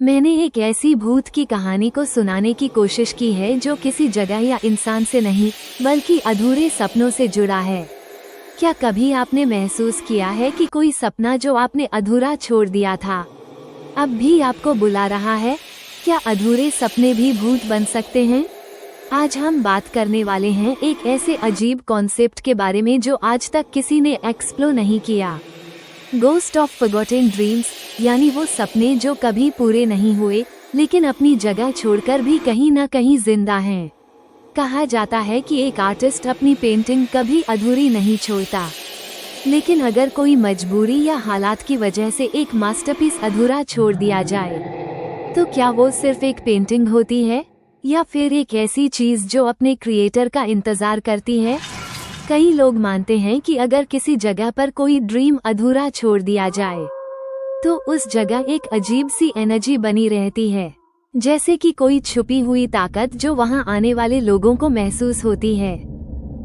मैंने एक ऐसी भूत की कहानी को सुनाने की कोशिश की है जो किसी जगह या इंसान से नहीं बल्कि अधूरे सपनों से जुड़ा है। क्या कभी आपने महसूस किया है कि कोई सपना जो आपने अधूरा छोड़ दिया था अब भी आपको बुला रहा है? क्या अधूरे सपने भी भूत बन सकते हैं? आज हम बात करने वाले हैं एक ऐसे अजीब कॉन्सेप्ट के बारे में जो आज तक किसी ने एक्सप्लोर नहीं किया। गोस्ट ऑफ फॉरगॉटन ड्रीम्स, यानी वो सपने जो कभी पूरे नहीं हुए लेकिन अपनी जगह छोड़कर भी कहीं न कहीं जिंदा हैं। कहा जाता है कि एक आर्टिस्ट अपनी पेंटिंग कभी अधूरी नहीं छोड़ता, लेकिन अगर कोई मजबूरी या हालात की वजह से एक मास्टरपीस अधूरा छोड़ दिया जाए तो क्या वो सिर्फ एक पेंटिंग होती है या फिर एक ऐसी चीज जो अपने क्रिएटर का इंतजार करती है? कई लोग मानते हैं कि अगर किसी जगह पर कोई ड्रीम अधूरा छोड़ दिया जाए तो उस जगह एक अजीब सी एनर्जी बनी रहती है, जैसे कि कोई छुपी हुई ताकत जो वहां आने वाले लोगों को महसूस होती है।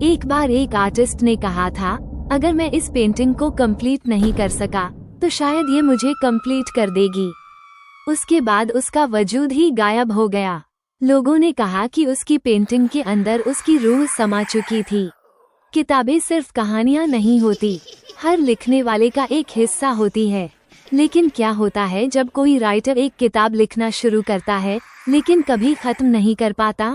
एक बार एक आर्टिस्ट ने कहा था, अगर मैं इस पेंटिंग को कंप्लीट नहीं कर सका तो शायद ये मुझे कंप्लीट कर देगी। उसके बाद उसका वजूद ही गायब हो गया। लोगों ने कहा कि उसकी पेंटिंग के अंदर उसकी रूह समा चुकी थी। किताबें सिर्फ कहानियां नहीं होती, हर लिखने वाले का एक हिस्सा होती है। लेकिन क्या होता है जब कोई राइटर एक किताब लिखना शुरू करता है लेकिन कभी खत्म नहीं कर पाता?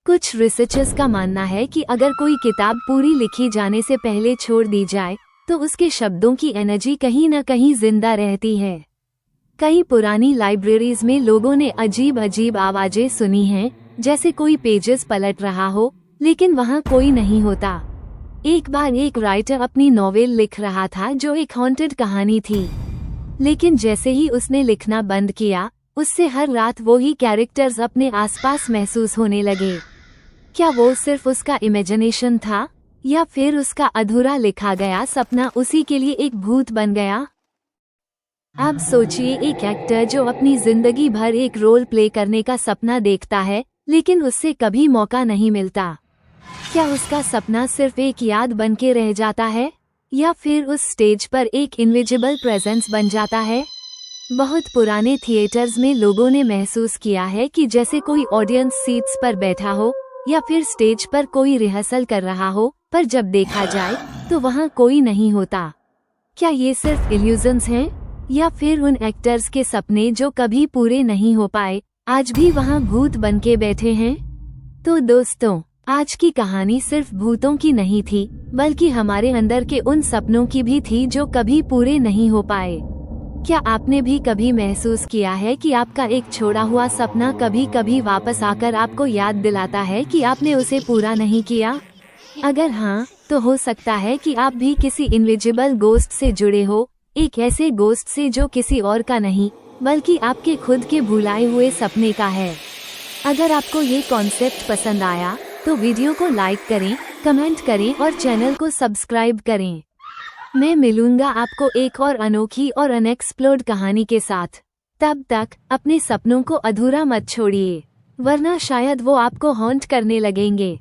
कुछ रिसर्चर्स का मानना है कि अगर कोई किताब पूरी लिखी जाने से पहले छोड़ दी जाए तो उसके शब्दों की एनर्जी कहीं न कहीं जिंदा रहती है। कई पुरानी लाइब्रेरीज में लोगों ने अजीब अजीब आवाजें सुनी हैं, जैसे कोई पेजेस पलट रहा हो लेकिन वहाँ कोई नहीं होता। एक बार एक राइटर अपनी नॉवेल लिख रहा था जो एक हॉन्टेड कहानी थी, लेकिन जैसे ही उसने लिखना बंद किया उससे हर रात वो ही कैरेक्टर्स अपने आसपास महसूस होने लगे। क्या वो सिर्फ उसका इमेजिनेशन था या फिर उसका अधूरा लिखा गया सपना उसी के लिए एक भूत बन गया? अब सोचिए, एक एक्टर जो अपनी जिंदगी भर एक रोल प्ले करने का सपना देखता है लेकिन उससे कभी मौका नहीं मिलता। क्या उसका सपना सिर्फ एक याद बन के रह जाता है या फिर उस स्टेज पर एक इनविजिबल प्रेजेंस बन जाता है? बहुत पुराने थिएटर्स में लोगों ने महसूस किया है कि जैसे कोई ऑडियंस सीट्स पर बैठा हो या फिर स्टेज पर कोई रिहर्सल कर रहा हो, पर जब देखा जाए तो वहाँ कोई नहीं होता। क्या ये सिर्फ इल्यूजन्स हैं या फिर उन एक्टर्स के सपने जो कभी पूरे नहीं हो पाए आज भी वहाँ भूत बन के बैठे हैं? तो दोस्तों, आज की कहानी सिर्फ भूतों की नहीं थी बल्कि हमारे अंदर के उन सपनों की भी थी जो कभी पूरे नहीं हो पाए। क्या आपने भी कभी महसूस किया है कि आपका एक छोड़ा हुआ सपना कभी कभी वापस आकर आपको याद दिलाता है कि आपने उसे पूरा नहीं किया? अगर हाँ, तो हो सकता है कि आप भी किसी इनविजिबल गोस्ट से जुड़े हो, एक ऐसे गोस्ट से जो किसी और का नहीं बल्कि आपके खुद के भुलाए हुए सपने का है। अगर आपको ये कॉन्सेप्ट पसंद आया तो वीडियो को लाइक करें, कमेंट करें और चैनल को सब्सक्राइब करें। मैं मिलूंगा आपको एक और अनोखी और अनएक्सप्लोर्ड कहानी के साथ। तब तक अपने सपनों को अधूरा मत छोड़िए, वरना शायद वो आपको हॉन्ट करने लगेंगे।